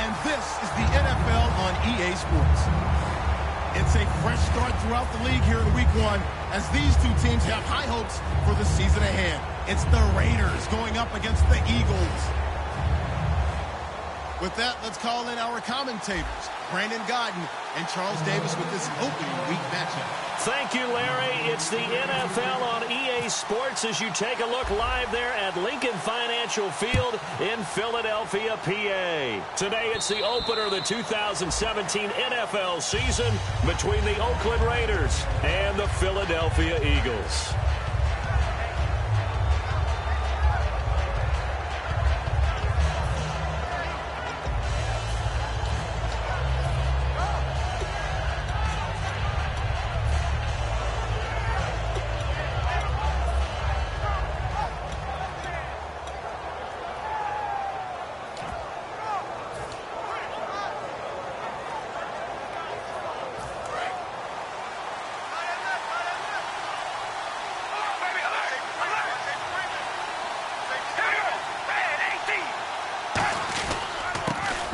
and this is the NFL on EA Sports. It's a fresh start throughout the league here in Week 1 as these two teams have high hopes for the season ahead. It's the Raiders going up against the Eagles. With that, let's call in our commentators, Brandon Godden and Charles Davis, with this opening week matchup. Thank you, Larry. It's the NFL on EA Sports as you take a look live there at Lincoln Financial Field in Philadelphia, PA. Today, it's the opener of the 2017 NFL season between the Oakland Raiders and the Philadelphia Eagles.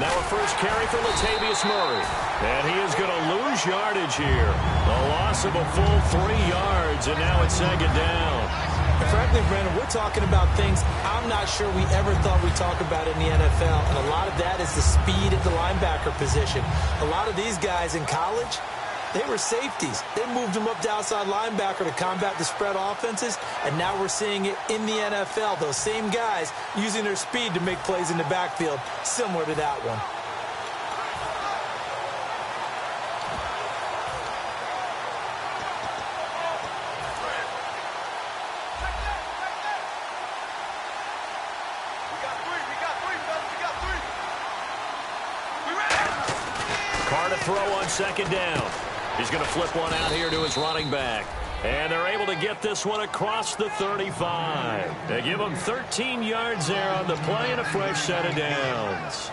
Now a first carry for Latavius Murray. And he is going to lose yardage here. A loss of a full 3 yards, and now it's second down. And frankly, Brandon, we're talking about things I'm not sure we ever thought we'd talk about in the NFL. And a lot of that is the speed at the linebacker position. A lot of these guys in college, they were safeties. They moved them up to outside linebacker to combat the spread offenses, and now we're seeing it in the NFL. Those same guys using their speed to make plays in the backfield, similar to that one. Carr to throw on second down. He's going to flip one out here to his running back. And they're able to get this one across the 35. They give him 13 yards there on the play and a fresh set of downs.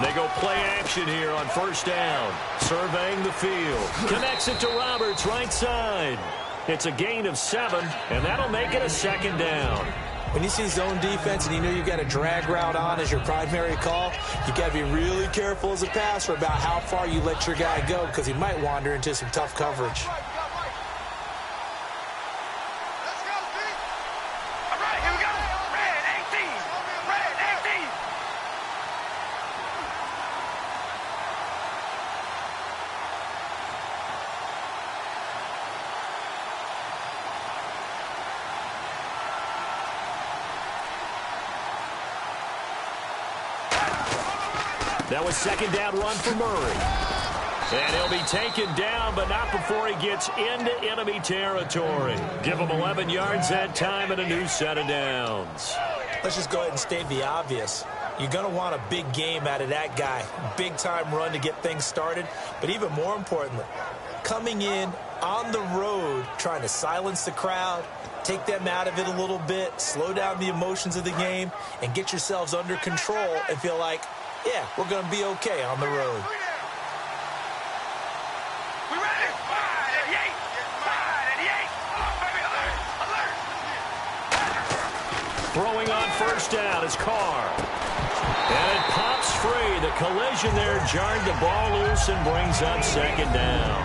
They go play action here on first down. Surveying the field. Connects it to Roberts, right side. It's a gain of 7, and that'll make it a second down. When you see zone defense and you know you've got a drag route on as your primary call, you've got to be really careful as a passer about how far you let your guy go because he might wander into some tough coverage. That was second down run for Murray. And he'll be taken down, but not before he gets into enemy territory. Give him 11 yards that time and a new set of downs. Let's just go ahead and state the obvious. You're going to want a big game out of that guy. Big-time run to get things started. But even more importantly, coming in on the road, trying to silence the crowd, take them out of it a little bit, slow down the emotions of the game, and get yourselves under control and feel like, yeah, we're going to be okay on the road. Throwing on first down is Carr. And it pops free. The collision there jarred the ball loose and brings up second down.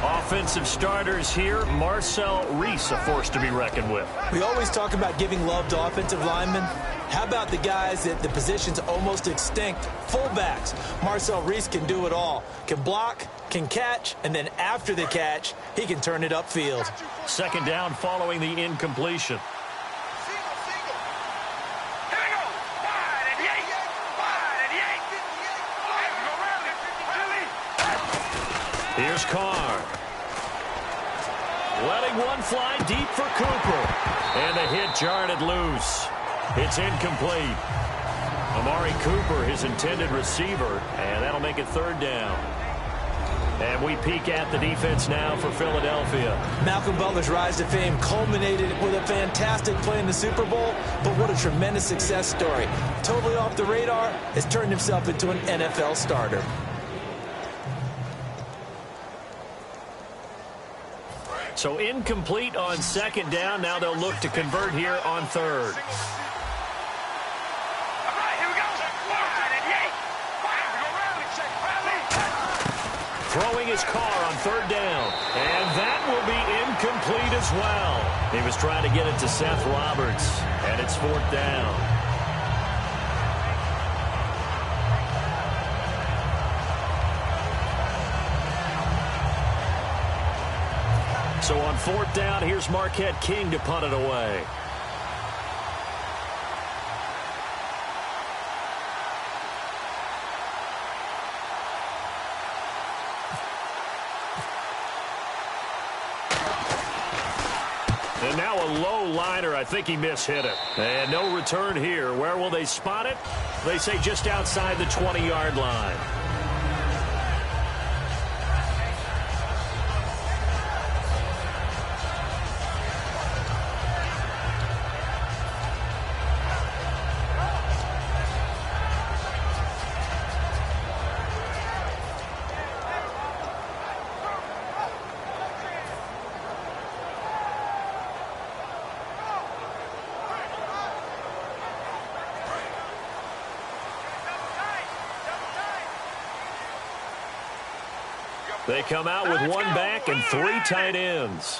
Offensive starters here, Marcel Reese, a force to be reckoned with. We always talk about giving love to offensive linemen. How about the guys that the position's almost extinct? Fullbacks. Marcel Reese can do it all. Can block, can catch, and then after the catch, he can turn it upfield. Second down following the incompletion. Here's Carr. Letting one fly deep for Cooper. And the hit jarred it loose. It's incomplete. Amari Cooper, his intended receiver, and that'll make it third down. And we peek at the defense now for Philadelphia. Malcolm Butler's rise to fame culminated with a fantastic play in the Super Bowl, but what a tremendous success story. Totally off the radar, has turned himself into an NFL starter. So incomplete on second down. Now they'll look to convert here on third. Throwing his car on third down. And that will be incomplete as well. He was trying to get it to Seth Roberts. And it's fourth down. So on fourth down, here's Marquette King to punt it away. And now a low liner. I think he mishit it. And no return here. Where will they spot it? They say just outside the 20-yard line. They come out with one back and three tight ends.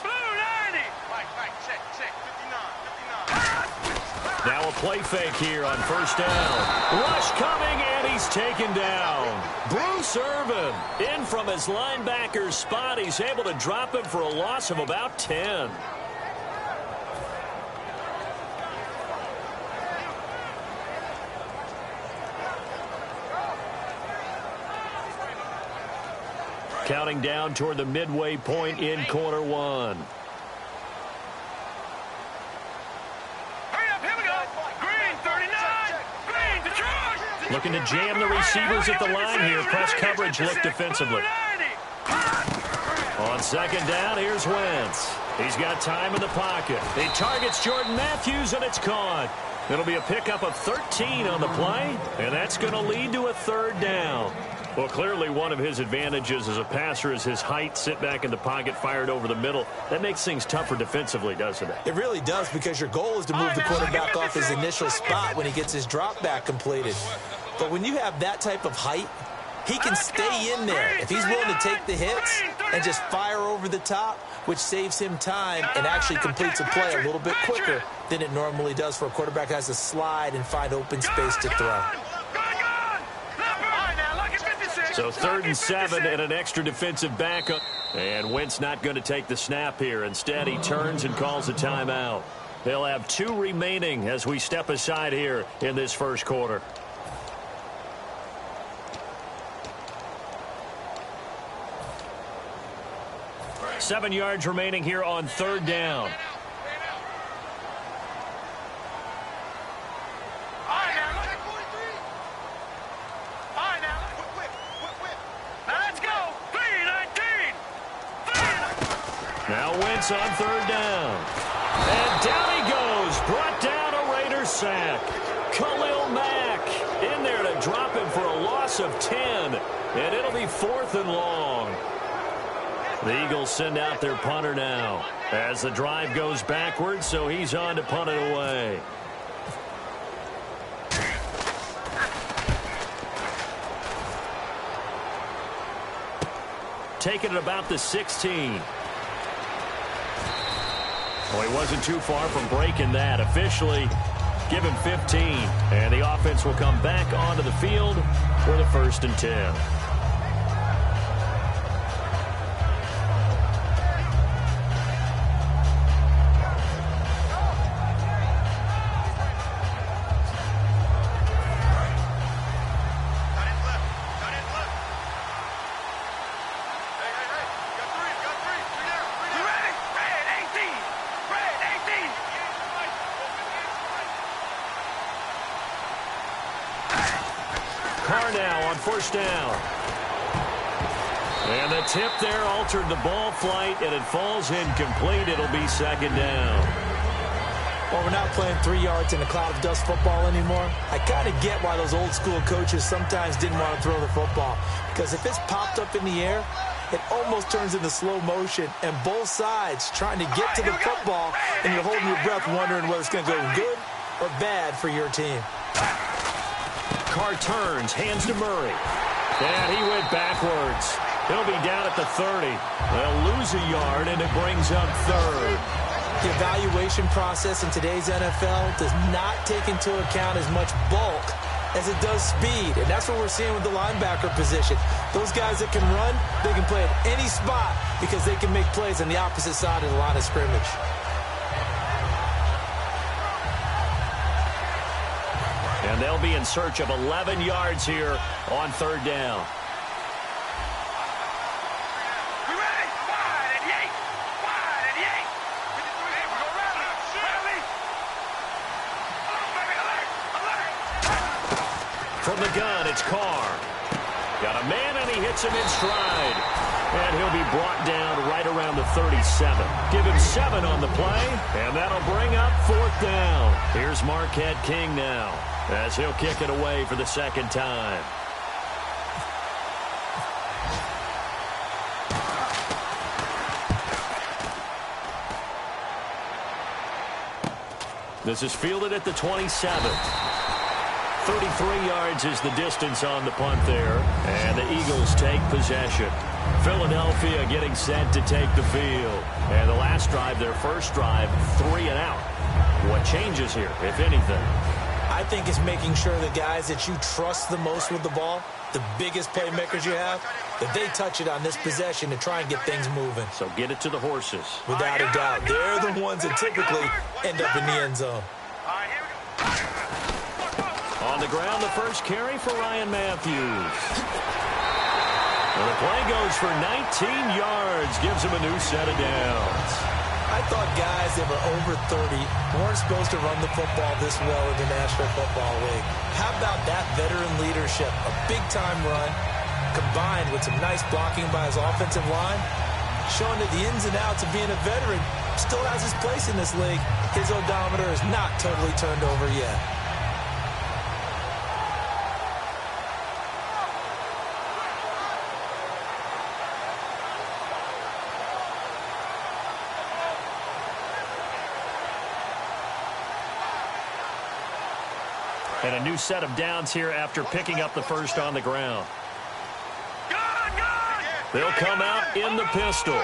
Now a play fake here on first down. Rush coming, and he's taken down. Bruce Irvin in from his linebacker spot. He's able to drop him for a loss of about 10. Counting down toward the midway point in quarter one. Hurry up, here we go. Green, 39. Green, Detroit. Looking to jam the receivers at the line here. Press coverage look defensively. On second down, here's Wentz. He's got time in the pocket. He targets Jordan Matthews, and it's caught. It'll be a pickup of 13 on the play, and that's going to lead to a third down. Well, clearly one of his advantages as a passer is his height, sit back in the pocket, fired over the middle. That makes things tougher defensively, doesn't it? It really does, because your goal is to move the quarterback off his initial spot when he gets his drop back completed. But when you have that type of height, he can stay in there if he's willing to take the hits and just fire over the top, which saves him time and actually completes a play a little bit quicker than it normally does for a quarterback that has to slide and find open space to throw. So 3rd and 7 and an extra defensive backup. And Wentz not going to take the snap here. Instead, he turns and calls a timeout. They'll have 2 remaining as we step aside here in this first quarter. Seven yards remaining here on third down. Now Wentz on third down. And down he goes. Brought down a Raider sack. Khalil Mack in there to drop him for a loss of 10. And it'll be 4th and long. The Eagles send out their punter now as the drive goes backwards, so he's on to punt it away. Taking it about the 16. Well, he wasn't too far from breaking that. Officially, give him 15. And the offense will come back onto the field for the 1st and 10. Carr now on first down. And the tip there altered the ball flight, and it falls incomplete. It'll be second down. Well, we're not playing 3 yards in a cloud of dust football anymore. I kind of get why those old school coaches sometimes didn't want to throw the football. Because if it's popped up in the air, it almost turns into slow motion. And both sides trying to get to the football, and you're holding your breath wondering whether it's going to go good or bad for your team. Carr turns, hands to Murray. And he went backwards. He'll be down at the 30. They'll lose a yard, and it brings up third. The evaluation process in today's NFL does not take into account as much bulk as it does speed. And that's what we're seeing with the linebacker position. Those guys that can run, they can play at any spot because they can make plays on the opposite side of the line of scrimmage. And they'll be in search of 11 yards here on third down. From the gun, it's Carr. Got a man, and he hits him in stride. And he'll be brought down right around the 37. Give him 7 on the play, and that'll bring up fourth down. Here's Marquette King now, as he'll kick it away for the second time. This is fielded at the 27th. 33 yards is the distance on the punt there, and the Eagles take possession. Philadelphia getting set to take the field. And the last drive, their first drive, 3 and out. What changes here, if anything? I think it's making sure the guys that you trust the most with the ball, the biggest playmakers you have, that they touch it on this possession to try and get things moving. So get it to the horses. Without a doubt. They're the ones that typically end up in the end zone. On the ground, the first carry for Ryan Matthews. And the play goes for 19 yards, gives him a new set of downs. I thought guys that were over 30 weren't supposed to run the football this well in the National Football League. How about that veteran leadership? A big-time run combined with some nice blocking by his offensive line, showing that the ins and outs of being a veteran still has his place in this league. His odometer is not totally turned over yet. And a new set of downs here after picking up the first on the ground. They'll come out in the pistol.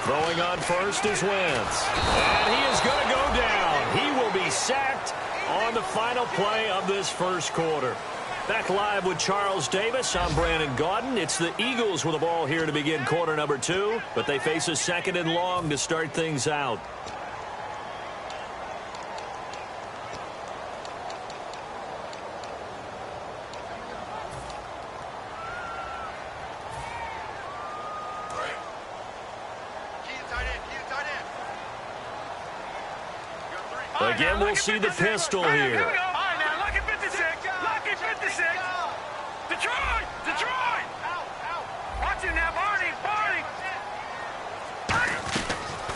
Throwing on first is Wentz. And he is going to go down. He will be sacked on the final play of this first quarter. Back live with Charles Davis. I'm Brandon Gaudin. It's the Eagles with the ball here to begin quarter number 2, but they face a second and long to start things out. Again, we'll see the pistol here. All right, now, look at 56. Look at 56. Detroit. Watch him now, Barney.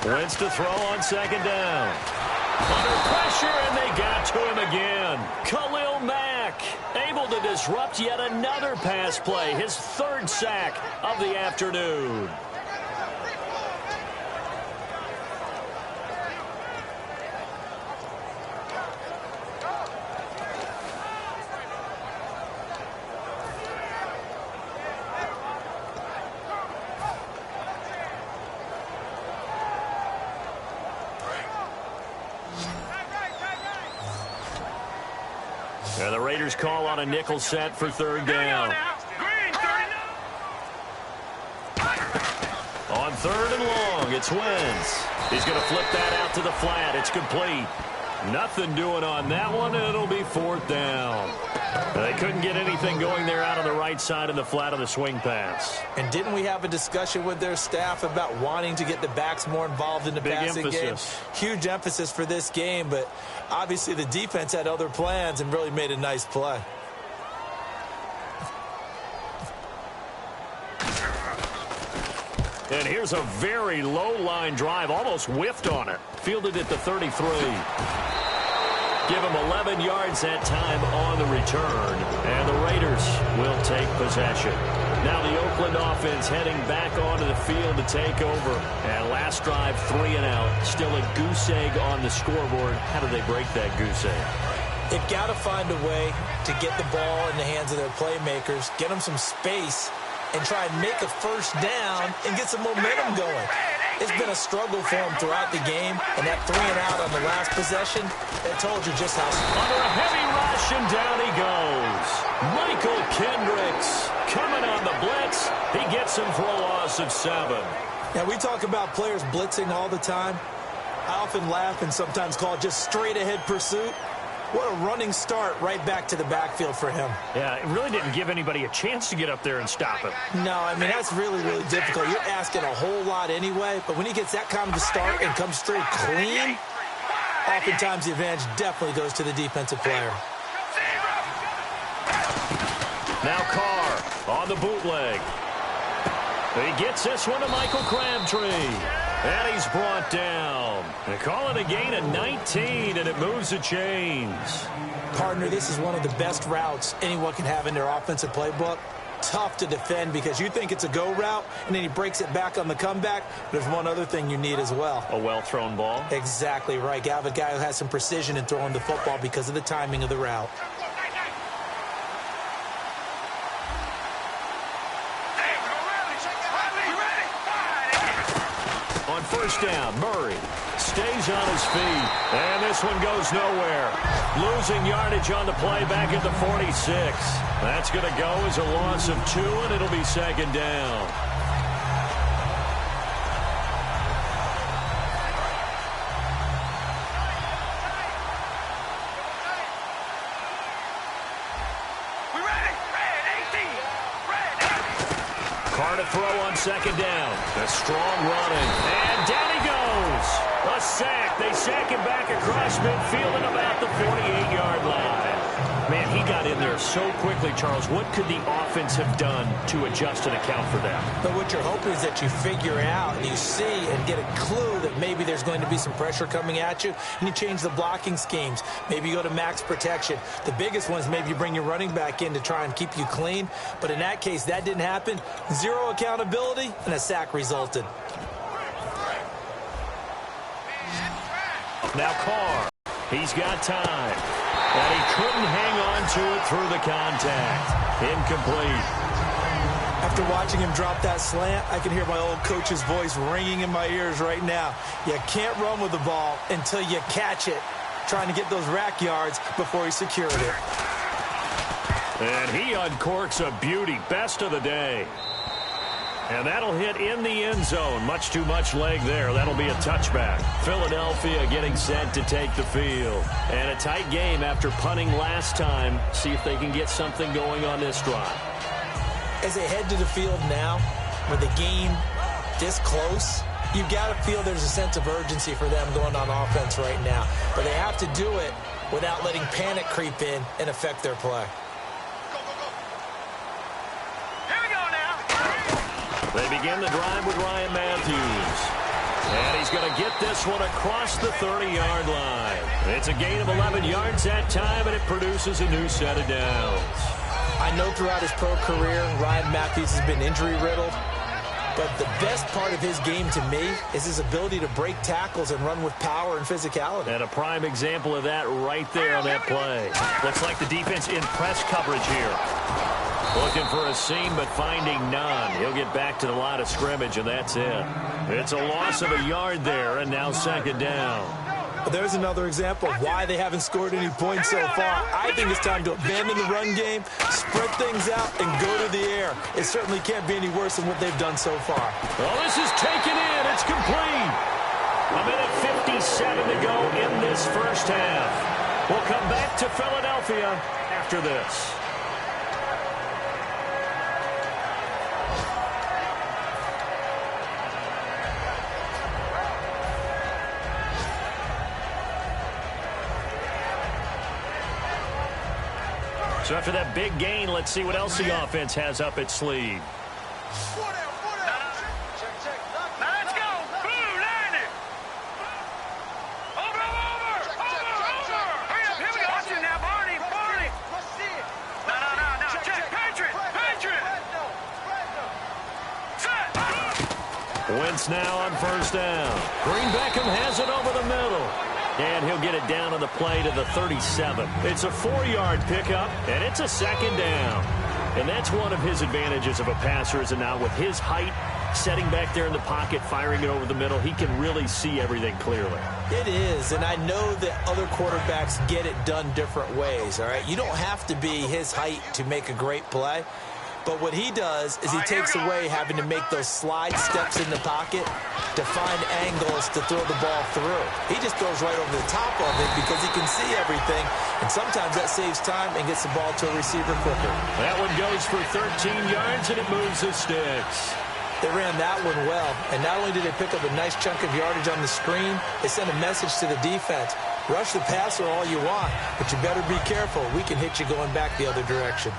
Wentz to throw on second down. Under pressure, and they got to him again. Khalil Mack able to disrupt yet another pass play. His third sack of the afternoon. And the Raiders call on a nickel set for third down. On third and long, it's Wentz. He's going to flip that out to the flat. It's complete. Nothing doing on that one, and it'll be 4th down. They couldn't get anything going there out on the right side in the flat of the swing pass. And didn't we have a discussion with their staff about wanting to get the backs more involved in the passing game? Huge emphasis for this game, but obviously the defense had other plans and really made a nice play. And here's a very low line drive, almost whiffed on it. Fielded at the 33. Give him 11 yards that time on the return. And the Raiders will take possession. Now the Oakland offense heading back onto the field to take over. And last drive, 3 and out. Still a goose egg on the scoreboard. How do they break that goose egg? They've got to find a way to get the ball in the hands of their playmakers, get them some space, and try and make a first down and get some momentum going. It's been a struggle for them throughout the game, and that 3 and out on the last possession, that told you just how... Under a heavy rush, and down he goes. Michael Kendricks coming on the blitz. He gets him for a loss of 7. Now, we talk about players blitzing all the time. I often laugh and sometimes call it just straight-ahead pursuit. What a running start right back to the backfield for him. Yeah, it really didn't give anybody a chance to get up there and stop him. No, I mean, that's really, really difficult. You're asking a whole lot anyway, but when he gets that kind of a start and comes through clean, oftentimes the advantage definitely goes to the defensive player. Now Carr on the bootleg. He gets this one to Michael Crabtree. And he's brought down. They call it a gain of 19, and it moves the chains. Partner, this is one of the best routes anyone can have in their offensive playbook. Tough to defend because you think it's a go route, and then he breaks it back on the comeback. There's one other thing you need as well. A well-thrown ball? Exactly right. You have a guy who has some precision in throwing the football because of the timing of the route. First down, Murray stays on his feet, and this one goes nowhere. Losing yardage on the play back at the 46. That's going to go as a loss of 2, and it'll be 2nd down. Carr to throw on 2nd down. A strong running. And down he goes. A sack. They sack him back across midfield at about the 48-yard line. Man, he got in there so quickly, Charles. What could the offense have done to adjust and account for that? But what you're hoping is that you figure out and you see and get a clue that maybe there's going to be some pressure coming at you, and you change the blocking schemes. Maybe you go to max protection. The biggest one is maybe you bring your running back in to try and keep you clean. But in that case, that didn't happen. 0 accountability, and a sack resulted. Now Carr. He's got time. And he couldn't hang on to it through the contact. Incomplete. After watching him drop that slant, I can hear my old coach's voice ringing in my ears right now. You can't run with the ball until you catch it, trying to get those rack yards before he secured it. And he uncorks a beauty. Best of the day. And that'll hit in the end zone. Much too much leg there. That'll be a touchback. Philadelphia getting set to take the field. And a tight game after punting last time. See if they can get something going on this drive. As they head to the field now, with the game this close, you've got to feel there's a sense of urgency for them going on offense right now. But they have to do it without letting panic creep in and affect their play. They begin the drive with Ryan Matthews. And he's going to get this one across the 30-yard line. It's a gain of 11 yards that time, and it produces a new set of downs. I know throughout his pro career, Ryan Matthews has been injury-riddled. But the best part of his game to me is his ability to break tackles and run with power and physicality. And a prime example of that right there on that play. Looks like the defense in press coverage here. Looking for a seam, but finding none. He'll get back to the line of scrimmage, and that's it. It's a loss of a yard there, and now 2nd down. There's another example of why they haven't scored any points so far. I think it's time to abandon the run game, spread things out, and go to the air. It certainly can't be any worse than what they've done so far. Well, this is taken in. It's complete. A minute 57 to go in this this first half. We'll come back to Philadelphia after this. So after that big gain, let's see what else the offense has up its sleeve. Let's go. Blue, land it. Over. Hurry up, here we go. Watch it now, Barney. No. Check. Patriot. Set. Wentz now on first down. Green Beckham has it over the middle. And he'll get it down on the play to the 37. It's a 4-yard pickup, and it's a second down. And that's one of his advantages of a passer, is now with his height, setting back there in the pocket, firing it over the middle, he can really see everything clearly. It is, and I know that other quarterbacks get it done different ways, all right? You don't have to be his height to make a great play. But what he does is he takes away having to make those slide steps in the pocket to find angles to throw the ball through. He just throws right over the top of it because he can see everything, and sometimes that saves time and gets the ball to a receiver quicker. That one goes for 13 yards, and it moves the sticks. They ran that one well, and not only did they pick up a nice chunk of yardage on the screen, they sent a message to the defense. Rush the passer all you want, but you better be careful. We can hit you going back the other direction.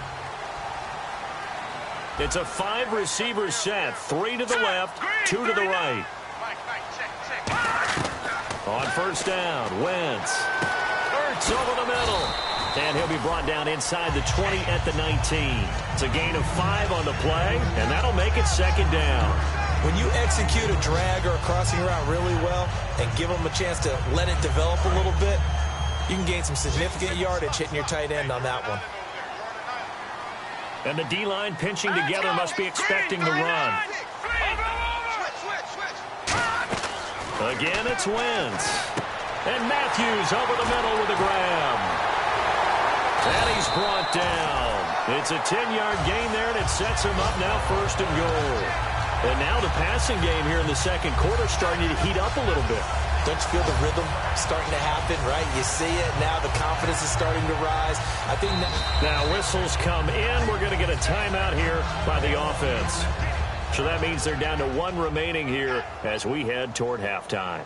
It's a 5-receiver set. 3 to the left, 2 to the right. On first down, Wentz. Ertz over the middle. And he'll be brought down inside the 20 at the 19. It's a gain of 5 on the play, and that'll make it second down. When you execute a drag or a crossing route really well and give them a chance to let it develop a little bit, you can gain some significant yardage hitting your tight end on that one. And the D-line pinching together must be expecting the run. Again, it's Wentz. And Matthews over the middle with a grab. And he's brought down. It's a 10-yard gain there, and it sets him up now first and goal. And now the passing game here in the second quarter starting to heat up a little bit. Don't you feel the rhythm starting to happen, right? You see it now. The confidence is starting to rise. I think now whistles come in. We're going to get a timeout here by the offense. So that means they're down to 1 remaining here as we head toward halftime.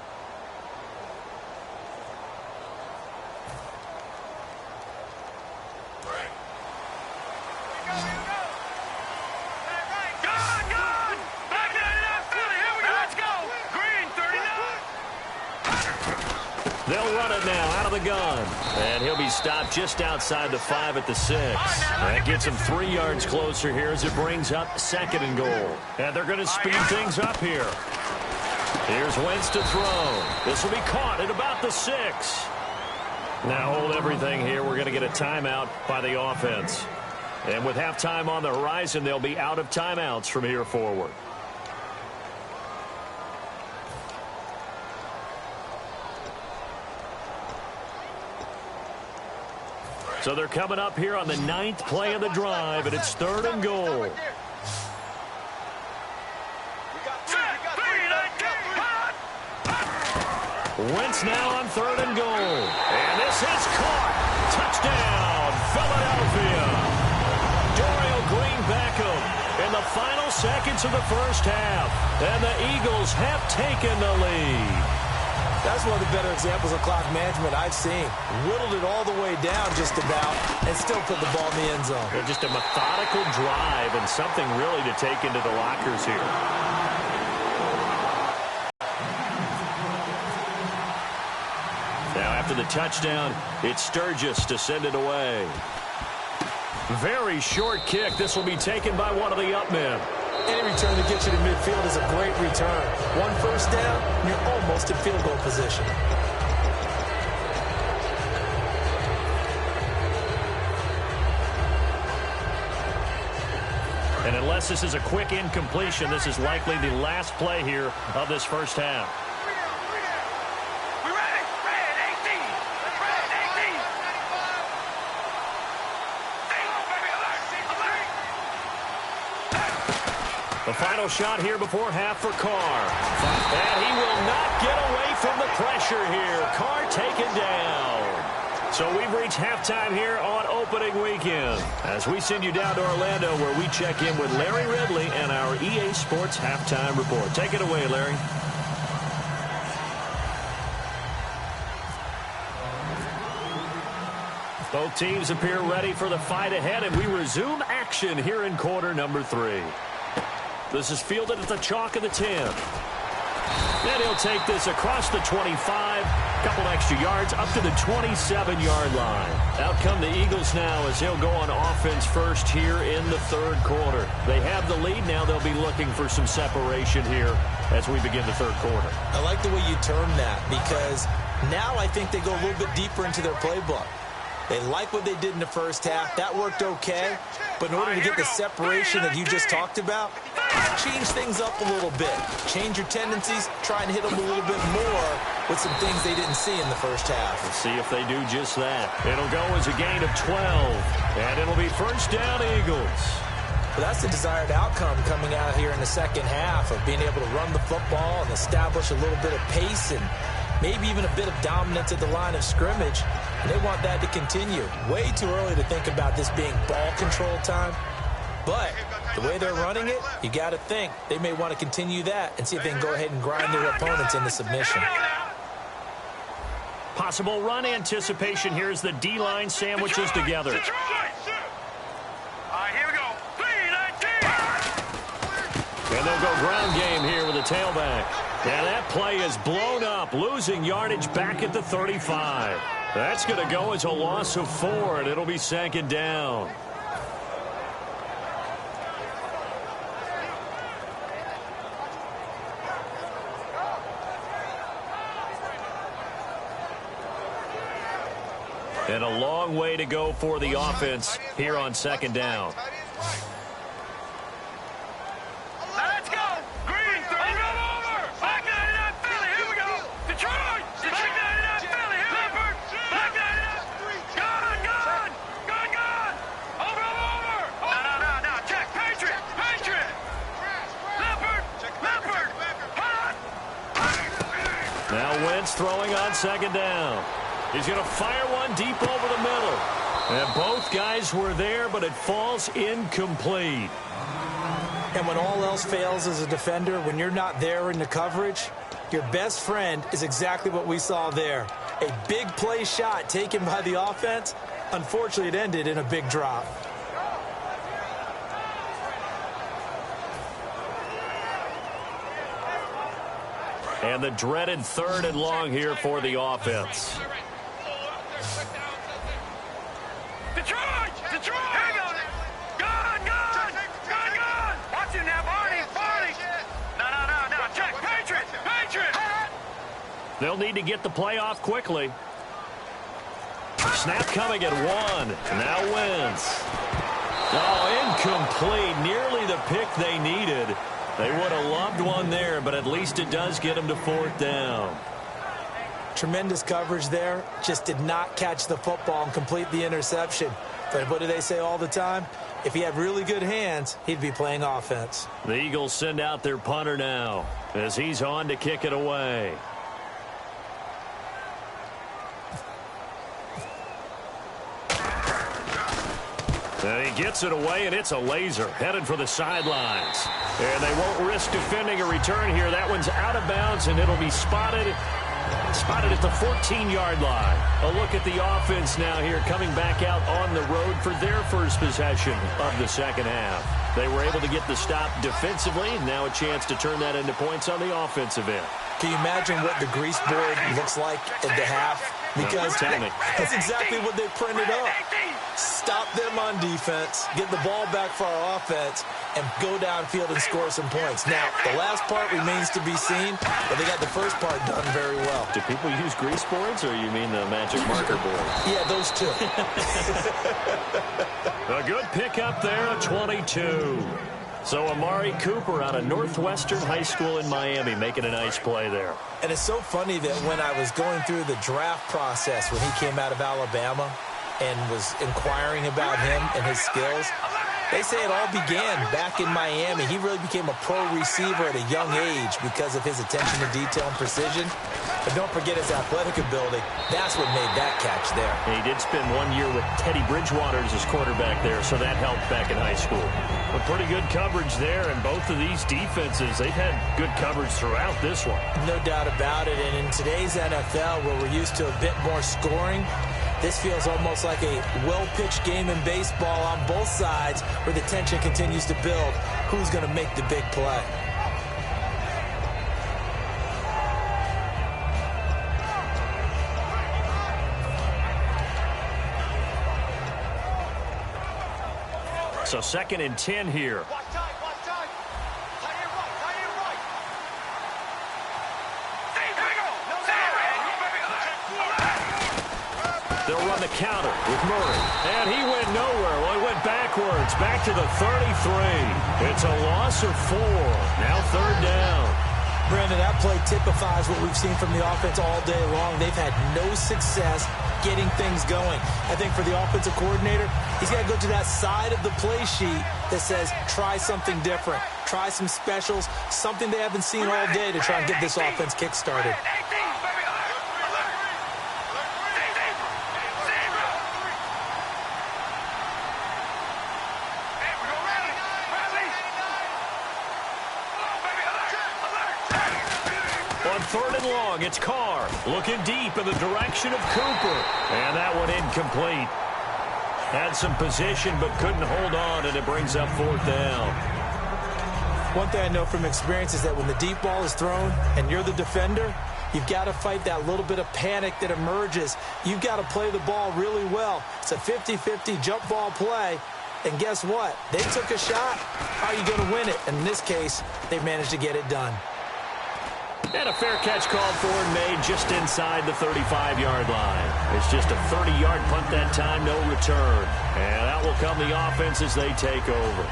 They'll run it now out of the gun. And he'll be stopped just outside the 5 at the 6. That gets him 3 yards closer here as it brings up second and goal. And they're going to speed things up here. Here's Wentz to throw. This will be caught at about the 6. Now hold everything here. We're going to get a timeout by the offense. And with halftime on the horizon, they'll be out of timeouts from here forward. So they're coming up here on the 9th play of the drive, and it's third and goal. Wentz now on third and goal. And this is caught. Touchdown, Philadelphia. Dorial Green Beckham in the final seconds of the first half. And the Eagles have taken the lead. That's one of the better examples of clock management I've seen. Whittled it all the way down just about and still put the ball in the end zone. Yeah, just a methodical drive and something really to take into the lockers here. Now after the touchdown, it's Sturgis to send it away. Very short kick. This will be taken by one of the up men. Any return that gets you to midfield is a great return. 1 first down, you're almost in field goal position. And unless this is a quick incompletion, this is likely the last play here of this first half. The final shot here before half for Carr. And he will not get away from the pressure here. Carr taken down. So we've reached halftime here on opening weekend as we send you down to Orlando where we check in with Larry Ridley and our EA Sports Halftime Report. Take it away, Larry. Both teams appear ready for the fight ahead, and we resume action here in quarter number 3. This is fielded at the chalk of the 10. And he'll take this across the 25, couple extra yards, up to the 27-yard line. Out come the Eagles now as they'll go on offense first here in the third quarter. They have the lead now. They'll be looking for some separation here as we begin the third quarter. I like the way you term that because now I think they go a little bit deeper into their playbook. They like what they did in the first half. That worked okay. But in order to get the separation that you just talked about, change things up a little bit. Change your tendencies. Try and hit them a little bit more with some things they didn't see in the first half. Let's see if they do just that. It'll go as a gain of 12. And it'll be first down, Eagles. But that's the desired outcome coming out here in the second half of being able to run the football and establish a little bit of pace and maybe even a bit of dominance at the line of scrimmage. And they want that to continue. Way too early to think about this being ball control time. But the way they're running it, you got to think they may want to continue that and see if they can go ahead and grind their opponents into submission. Possible run anticipation here as the D-line sandwiches together. Here we go. 3-19. And they'll go ground game here with a tailback. And that play is blown up, losing yardage back at the 35. That's going to go as a loss of 4, and it'll be second down. And a long way to go for the offense here on second down. Let's go. Green, 30. Over. Back 99 Philly. Here we go. Detroit. Back 99 Philly. Leopard. Back 99. Gone. Over. No. Check. Patriot. Leopard. Hot. Now Wentz throwing on second down. He's going to fire one deep over the middle. And both guys were there, but it falls incomplete. And when all else fails as a defender, when you're not there in the coverage, your best friend is exactly what we saw there. A big play shot taken by the offense. Unfortunately, it ended in a big drop. And the dreaded 3rd and long here for the offense. Detroit. Hang on. Gone. Watch it now, Barney. No. Check. Patriot. They'll need to get the play off quickly. Snap coming at 1. Now Wentz. Oh, incomplete. Nearly the pick they needed. They would have loved one there, but at least it does get them to 4th down. Tremendous coverage there. Just did not catch the football and complete the interception. But what do they say all the time? If he had really good hands, he'd be playing offense. The Eagles send out their punter now as he's on to kick it away. And he gets it away, and it's a laser headed for the sidelines. And they won't risk defending a return here. That one's out of bounds, and it'll be spotted at the 14-yard line. A look at the offense now here, coming back out on the road for their first possession of the second half. They were able to get the stop defensively. Now a chance to turn that into points on the offensive end. Can you imagine what the grease board looks like at the half? Because that's exactly what they printed up. Stop them on defense, get the ball back for our offense, and go downfield and score some points. Now, the last part remains to be seen, but they got the first part done very well. Do people use grease boards, or you mean the magic marker board? Yeah, those two. A good pickup there, a 22. So Amari Cooper out of Northwestern High School in Miami making a nice play there. And it's so funny that when I was going through the draft process when he came out of Alabama and was inquiring about him and his skills, They say it all began back in Miami. He really became a pro receiver at a young age because of his attention to detail and precision. But don't forget his athletic ability. That's what made that catch there. He did spend 1 year with Teddy Bridgewater as his quarterback there, so that helped back in high school. But pretty good coverage there, and both of these defenses, they've had good coverage throughout this one. No doubt about it. And in today's NFL, where we're used to a bit more scoring, this feels almost like a well-pitched game in baseball on both sides where the tension continues to build. Who's going to make the big play? So 2nd and 10 here. They'll run the counter with Murray. And he went nowhere. Well, he went backwards. Back to the 33. It's a loss of 4. Now 3rd down. Brandon, that play typifies what we've seen from the offense all day long. They've had no success getting things going. I think for the offensive coordinator, he's got to go to that side of the play sheet that says try something different. Try some specials, something they haven't seen all day to try and get this offense kick-started. On 3rd and long, it's Carr looking deep in the direction of Cooper. And that one incomplete. Had some position but couldn't hold on, and it brings up 4th down. One thing I know from experience is that when the deep ball is thrown and you're the defender, you've got to fight that little bit of panic that emerges. You've got to play the ball really well. It's a 50-50 jump ball play. And guess what? They took a shot. How are you going to win it? And in this case, they managed to get it done. And a fair catch called for and made just inside the 35-yard line. It's just a 30-yard punt that time, no return. And out will come the offense as they take over.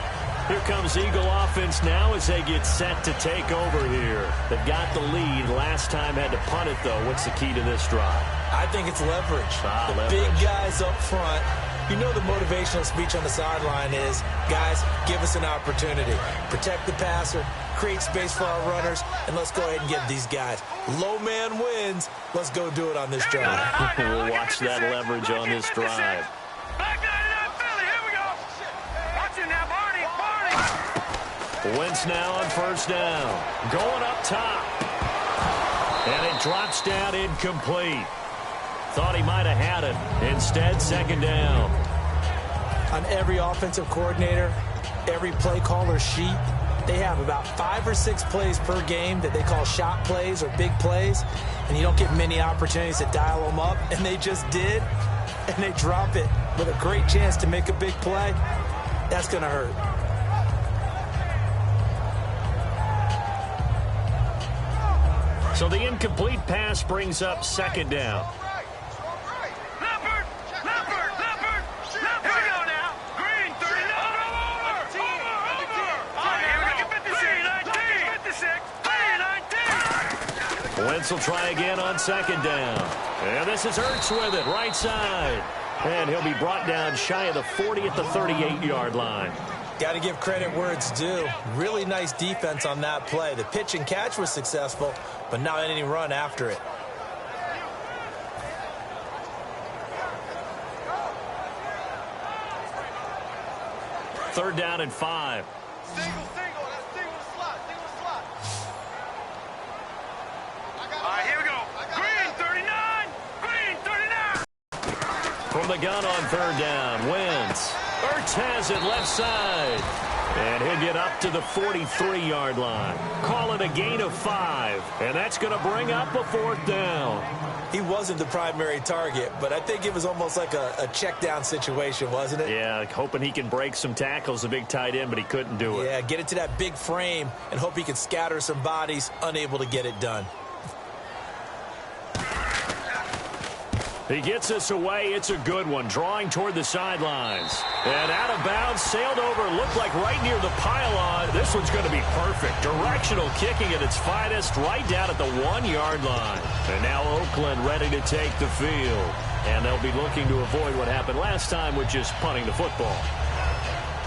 Here comes Eagle offense now as they get set to take over here. They've got the lead. Last time had to punt it, though. What's the key to this drive? I think it's leverage. The big guys up front. You know the motivational speech on the sideline is, guys, give us an opportunity. Protect the passer, create space for our runners, and let's go ahead and give these guys. Low man wins. Let's go do it on this drive. We'll watch that leverage on this drive. Wentz now on 1st down. Going up top. And it drops down incomplete. Thought he might have had it. Instead, 2nd down. On every offensive coordinator, every play caller sheet, they have about 5 or 6 plays per game that they call shot plays or big plays, and you don't get many opportunities to dial them up, and they just did, and they drop it with a great chance to make a big play. That's going to hurt. So the incomplete pass brings up 2nd down. Wentz will try again on 2nd down. And this is Ertz with it, right side. And he'll be brought down shy of the 40 at the 38-yard line. Got to give credit where it's due. Really nice defense on that play. The pitch and catch was successful, but not any run after it. Third down and 5. Single, that's single slot. All right, here we go. Green 39. From the gun on 3rd down, Wentz. Ertz has it left side. And he'll get up to the 43-yard line. Call it a gain of 5. And that's going to bring up a 4th down. He wasn't the primary target, but I think it was almost like a check down situation, wasn't it? Yeah, hoping he can break some tackles, a big tight end, but he couldn't do it. Yeah, get it to that big frame and hope he can scatter some bodies, unable to get it done. He gets us away. It's a good one. Drawing toward the sidelines. And out of bounds, sailed over, looked like right near the pylon. This one's going to be perfect. Directional kicking at its finest, right down at the 1-yard line. And now Oakland ready to take the field. And they'll be looking to avoid what happened last time, which is punting the football.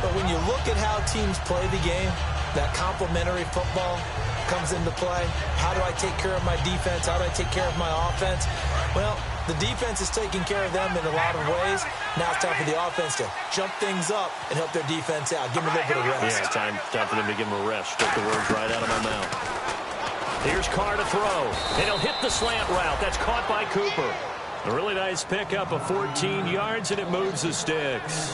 But when you look at how teams play the game, that complementary football comes into play. How do I take care of my defense? How do I take care of my offense? Well, the defense is taking care of them in a lot of ways. Now it's time for the offense to jump things up and help their defense out. Give them a little bit of rest. Yeah, it's time for them to give them a rest. Took the words right out of my mouth. Here's Carr to throw. And he'll hit the slant route. That's caught by Cooper. A really nice pickup of 14 yards, and it moves the sticks.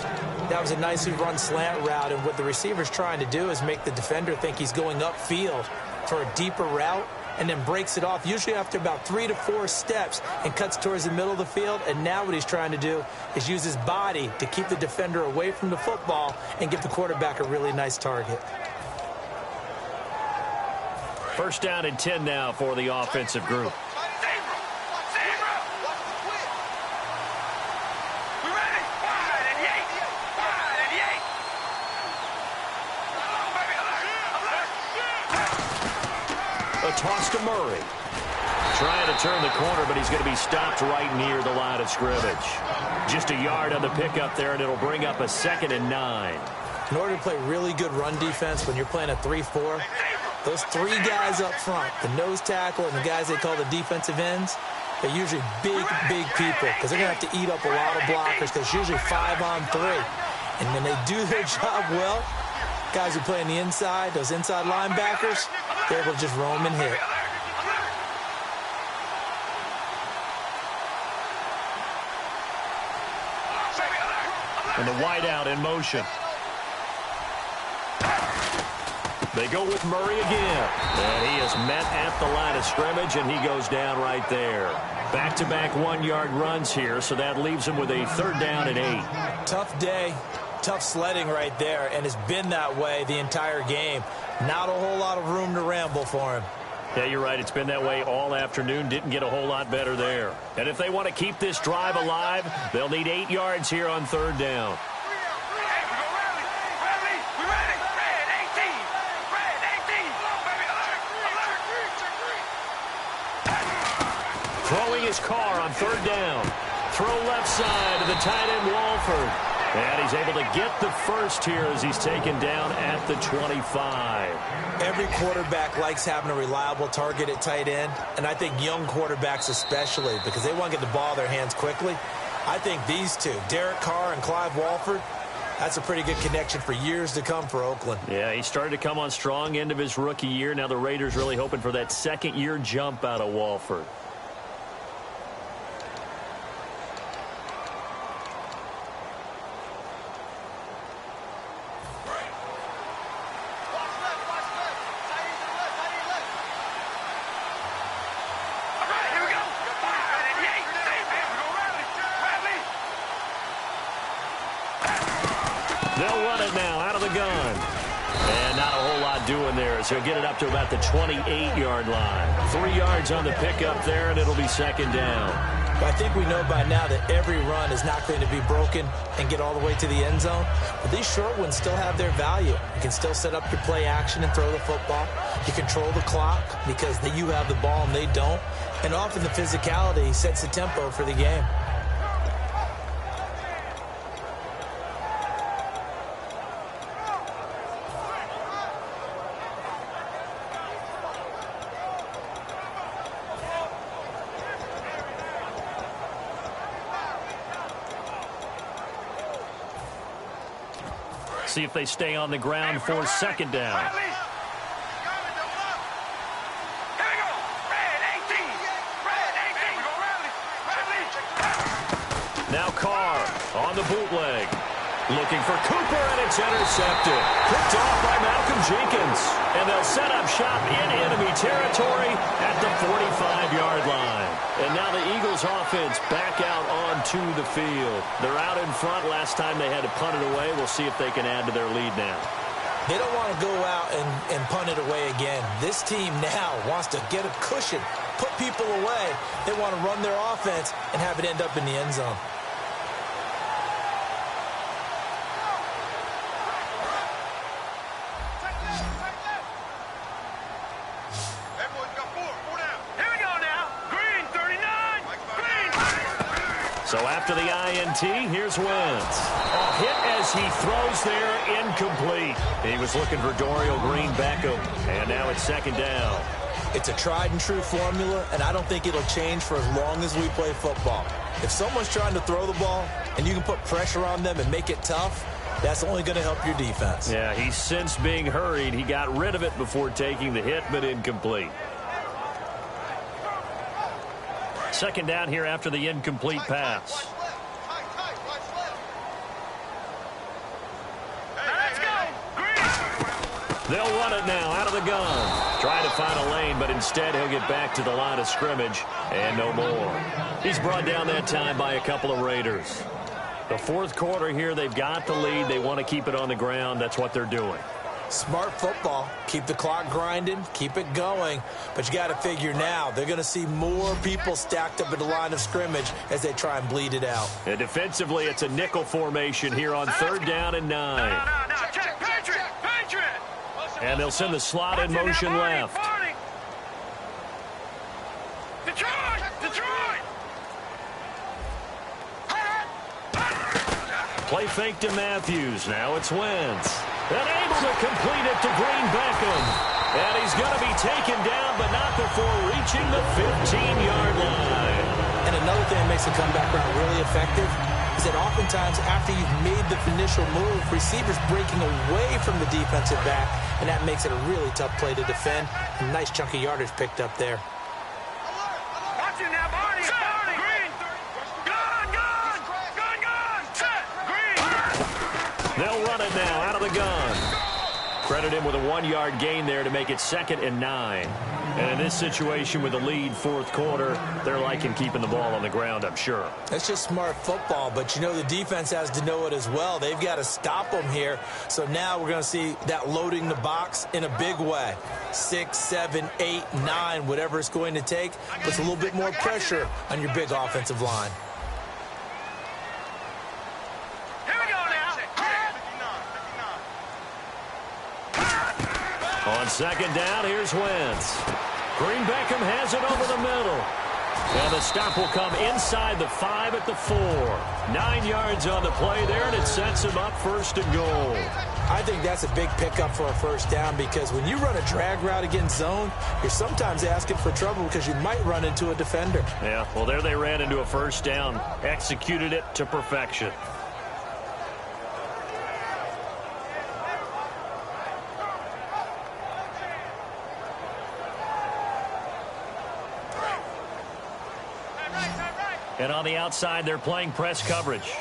That was a nicely run slant route, and what the receiver's trying to do is make the defender think he's going upfield for a deeper route, and then breaks it off, usually after about 3 to 4 steps, and cuts towards the middle of the field. And now what he's trying to do is use his body to keep the defender away from the football and give the quarterback a really nice target. First down and 10 now for the offensive group. A toss to Murray. Trying to turn the corner, but he's going to be stopped right near the line of scrimmage. Just a yard on the pickup there, and it'll bring up a 2nd and 9. In order to play really good run defense when you're playing a 3-4, those 3 guys up front, the nose tackle and the guys they call the defensive ends, they're usually big people because they're going to have to eat up a lot of blockers because it's usually 5 on 3. And when they do their job well, guys who play on the inside, those inside linebackers, they're able to just roam and hit. And the wideout in motion. They go with Murray again. And he is met at the line of scrimmage, and he goes down right there. Back-to-back 1-yard runs here, so that leaves him with a 3rd down and 8. Tough day. Tough sledding right there, and it's been that way the entire game. Not a whole lot of room to ramble for him. Yeah, you're right. It's been that way all afternoon. Didn't get a whole lot better there. And if they want to keep this drive alive, they'll need 8 yards here on 3rd down. Throwing his Carr on 3rd down. Throw left side to the tight end, Walford. And he's able to get the first here as he's taken down at the 25. Every quarterback likes having a reliable target at tight end, and I think young quarterbacks especially, because they want to get the ball in their hands quickly. I think these two, Derek Carr and Clive Walford, that's a pretty good connection for years to come for Oakland. Yeah, he started to come on strong end of his rookie year. Now the Raiders really hoping for that 2nd-year jump out of Walford. They'll run it now out of the gun. And not a whole lot doing there, so he'll get it up to about the 28-yard line. 3 yards on the pickup there, and it'll be 2nd down. But I think we know by now that every run is not going to be broken and get all the way to the end zone. But these short ones still have their value. You can still set up your play action and throw the football. You control the clock because you have the ball and they don't. And often the physicality sets the tempo for the game. See if they stay on the ground for 2nd down. Now Carr on the bootleg. Looking for Cooper, and it's intercepted. Picked off by Malcolm Jenkins. And they'll set up shop in enemy territory at the 45-yard line. And now the Eagles offense back out onto the field. They're out in front. Last time they had to punt it away. We'll see if they can add to their lead now. They don't want to go out and punt it away again. This team now wants to get a cushion, put people away. They want to run their offense and have it end up in the end zone. So after the INT, here's Wentz. A hit as he throws there, incomplete. He was looking for Dorial Green-Beckham, and now it's second down. It's a tried-and-true formula, and I don't think it'll change for as long as we play football. If someone's trying to throw the ball and you can put pressure on them and make it tough, that's only going to help your defense. Yeah, he's since being hurried. He got rid of it before taking the hit, but incomplete. Second down here after the incomplete pass. They'll run it now out of the gun. Trying to find a lane, but instead he'll get back to the line of scrimmage and no more. He's brought down that time by a couple of Raiders. The fourth quarter here, they've got the lead. They want to keep it on the ground. That's what they're doing. Smart football. Keep the clock grinding. Keep it going. But you got to figure now, they're going to see more people stacked up at the line of scrimmage as they try and bleed it out. And defensively, it's a nickel formation here on third down and 9. No. Check. Patriot. And they'll send the slot in motion left. Detroit. Play fake to Matthews. Now it's Wentz. And able to complete it to Green-Beckham. And he's going to be taken down, but not before reaching the 15-yard line. And another thing that makes the comeback route really effective is that oftentimes after you've made the initial move, receivers breaking away from the defensive back, and that makes it a really tough play to defend. A nice chunk of yardage picked up there. Watch it now, Barney. Green. Gun. Set. Green. They'll run it now out of the gun. Credit him with a 1-yard gain there to make it 2nd and 9. And in this situation with the lead fourth quarter, they're liking keeping the ball on the ground, I'm sure. That's just smart football, but you know the defense has to know it as well. They've got to stop them here. So now we're going to see that loading the box in a big way. 6, 7, 8, 9, whatever it's going to take, puts a little bit more pressure on your big offensive line. Here we go now. On second down, here's Wentz. Green-Beckham has it over the middle. And the stop will come inside the 5 at the 4. 9 yards on the play there, and it sets him up 1st and goal. I think that's a big pickup for a first down because when you run a drag route against zone, you're sometimes asking for trouble because you might run into a defender. Yeah, well, there they ran into a first down. Executed it to perfection. And on the outside, they're playing press coverage. All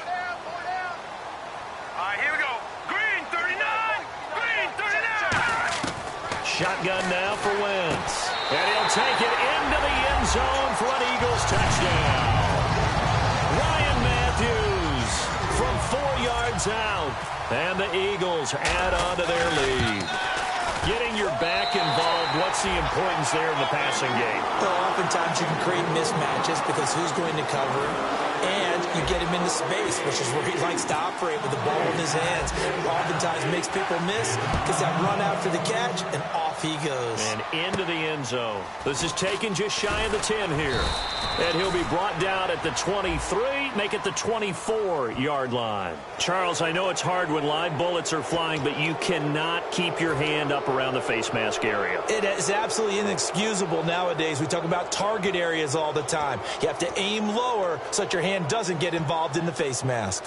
right, here we go. Green, 39. Green, 39. Shotgun now for Wentz. And he'll take it into the end zone for an Eagles touchdown. Ryan Matthews from 4 yards out. And the Eagles add on to their lead. Getting your back involved, what's the importance there in the passing game? Well, oftentimes you can create mismatches because who's going to cover him, and you get him into space, which is where he likes to operate with the ball in his hands. Oftentimes makes people miss, gets that run after the catch, and off he goes. And into the end zone. This is taken just shy of the 10 here. And he'll be brought down at the 23, make it the 24-yard line. Charles, I know it's hard when live bullets are flying, but you cannot keep your hand up around the face mask area. It is absolutely inexcusable nowadays. We talk about target areas all the time. You have to aim lower so that your hand doesn't get involved in the face mask.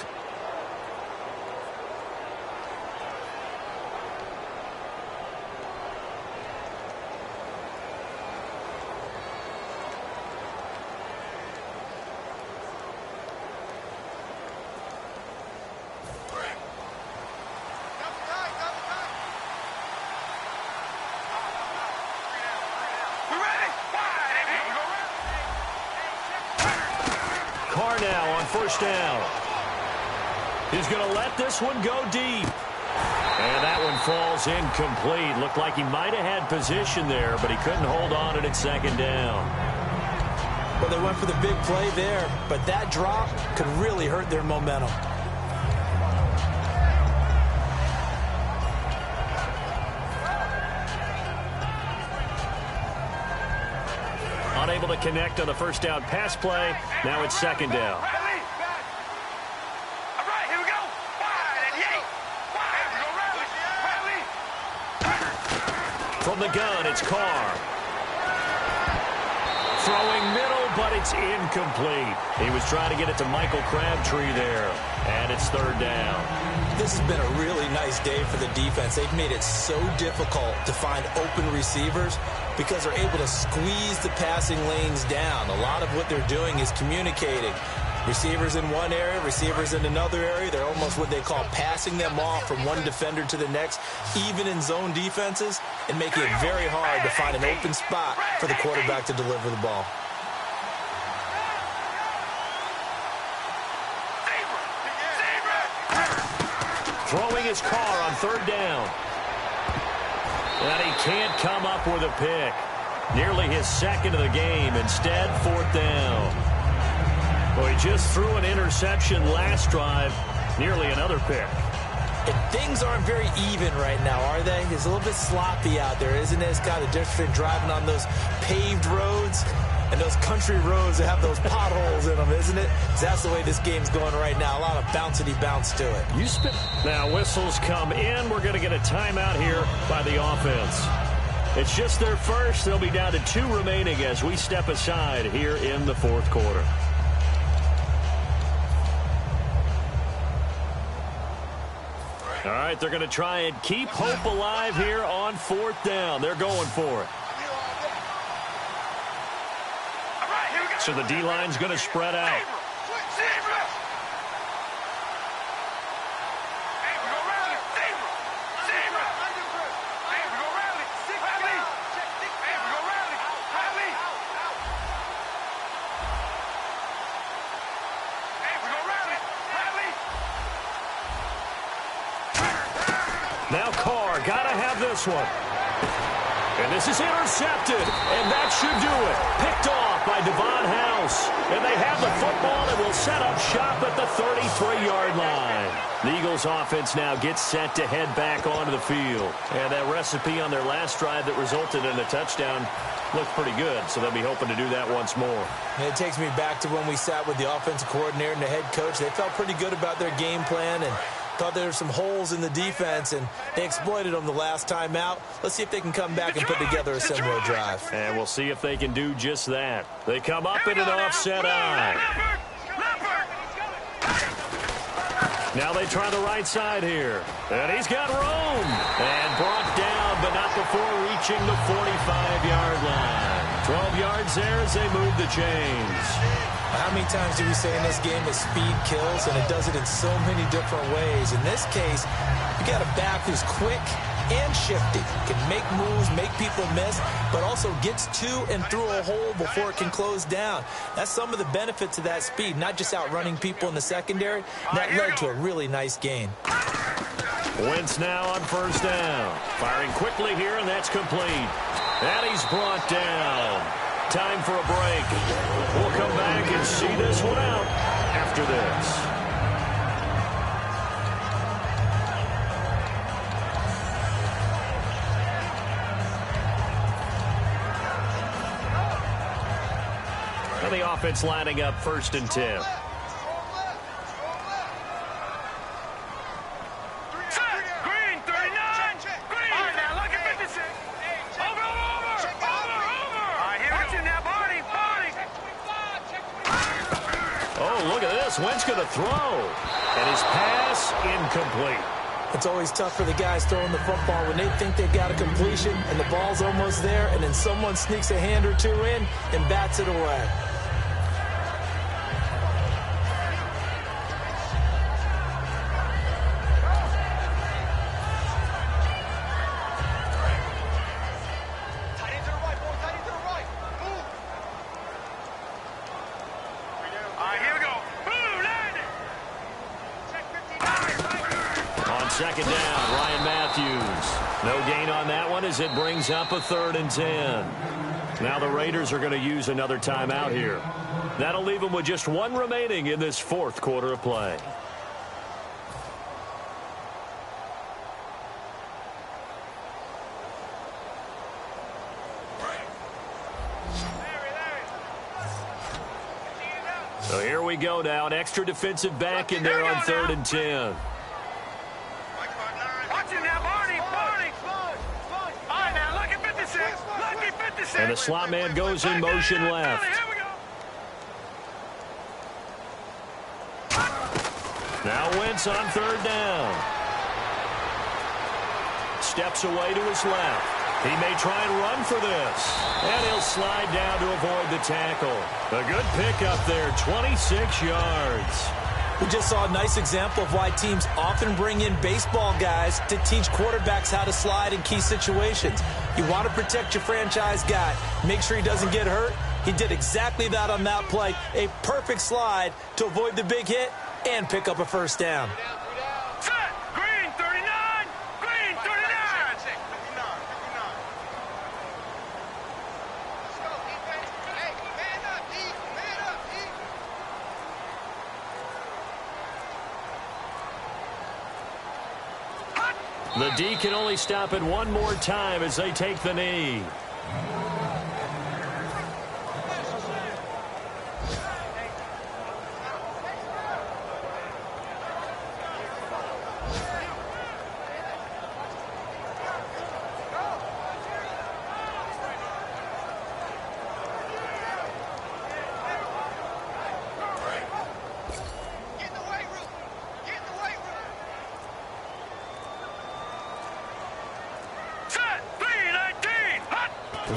First down. He's going to let this one go deep. And that one falls incomplete. Looked like he might have had position there, but he couldn't hold on at second down. Well, they went for the big play there, but that drop could really hurt their momentum. Unable to connect on the first down pass play. Now it's second down. From the gun, it's Carr. Throwing middle, but it's incomplete. He was trying to get it to Michael Crabtree there, and it's third down. This has been a really nice day for the defense. They've made it so difficult to find open receivers because they're able to squeeze the passing lanes down. A lot of what they're doing is communicating. Receivers in one area, receivers in another area. They're almost what they call passing them off from one defender to the next, even in zone defenses, and making it very hard to find an open spot for the quarterback to deliver the ball. Throwing his car on third down. And he can't come up with a pick. Nearly his second of the game. Instead, fourth down. Well, he just threw an interception last drive. Nearly another pick. And things aren't very even right now, are they? It's a little bit sloppy out there, isn't it? It's kind of different driving on those paved roads and those country roads that have those potholes in them, isn't it? That's the way this game's going right now. A lot of bouncy bounce to it. Now whistles come in. We're going to get a timeout here by the offense. It's just their first. They'll be down to 2 remaining as we step aside here in the fourth quarter. All right, they're going to try and keep hope alive here on fourth down. They're going for it. So the D-line's going to spread out. Now Carr, gotta have this one. And this is intercepted, and that should do it. Picked off by Devon House. And they have the football and will set up shop at the 33-yard line. The Eagles offense now gets set to head back onto the field. And that recipe on their last drive that resulted in a touchdown looked pretty good, so they'll be hoping to do that once more. And it takes me back to when we sat with the offensive coordinator and the head coach. They felt pretty good about their game plan and thought there were some holes in the defense, and they exploited them the last time out. Let's see if they can come back and put together a similar drive. And we'll see if they can do just that. They come up in an offset eye. Now they try the right side here. And he's got room. And brought down, but not before reaching the 45-yard line. 12 yards there as they move the chains. How many times do we say in this game that speed kills, and it does it in so many different ways? In this case, you got a back who's quick and shifty, can make moves, make people miss, but also gets to and through a hole before it can close down. That's some of the benefits of that speed, not just outrunning people in the secondary. That led to a really nice gain. Wentz now on first down. Firing quickly here, and that's complete. And he's brought down. Time for a break. We'll come back and see this one out after this. And the offense lining up 1st and 10. Wentz going to throw, and his pass incomplete. It's always tough for the guys throwing the football when they think they've got a completion and the ball's almost there, and then someone sneaks a hand or two in and bats it away. Second down, Ryan Matthews. No gain on that one as it brings up a 3rd and 10. Now the Raiders are going to use another timeout here. That'll leave them with just 1 remaining in this 4th quarter of play. So here we go now. An extra defensive back in there on 3rd and 10. Watch it now, Barney. All right, now look at And the slot man goes in motion left. Now Wentz on third down. Steps away to his left. He may try and run for this. And he'll slide down to avoid the tackle. A good pickup there, 26 yards. We just saw a nice example of why teams often bring in baseball guys to teach quarterbacks how to slide in key situations. You want to protect your franchise guy. Make sure he doesn't get hurt. He did exactly that on that play. A perfect slide to avoid the big hit and pick up a first down. Set. Green 39. Green 39. The D can only stop it one more time as they take the knee.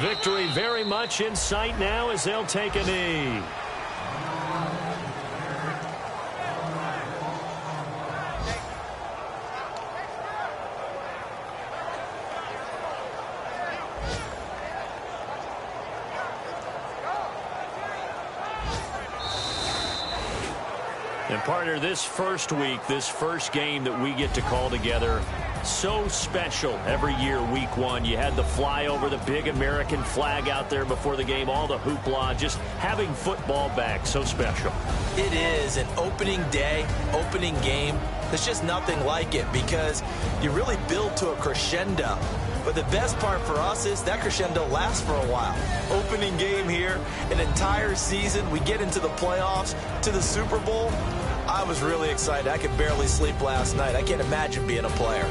Victory very much in sight now as they'll take a knee. And partner, this first week, this first game that we get to call together, so special every year, week one. You had the flyover, the big American flag out there before the game, all the hoopla, just having football back, so special. It is an opening day, opening game. There's just nothing like it because you really build to a crescendo. But the best part for us is that crescendo lasts for a while. Opening game here, an entire season, we get into the playoffs, to the Super Bowl. I was really excited. I could barely sleep last night. I can't imagine being a player.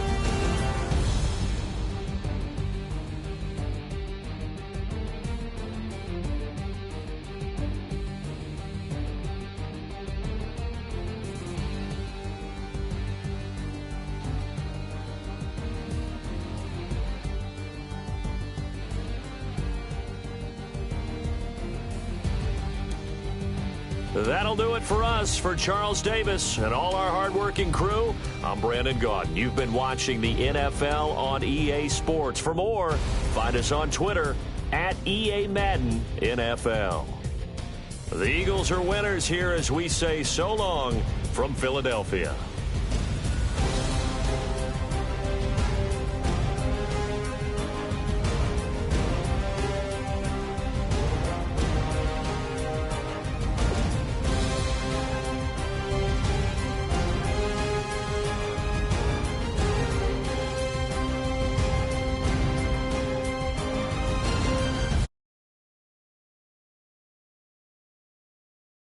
That'll do it for us. For Charles Davis and all our hardworking crew, I'm Brandon Gaudin. You've been watching the NFL on EA Sports. For more, find us on Twitter at EA Madden NFL. The Eagles are winners here as we say so long from Philadelphia.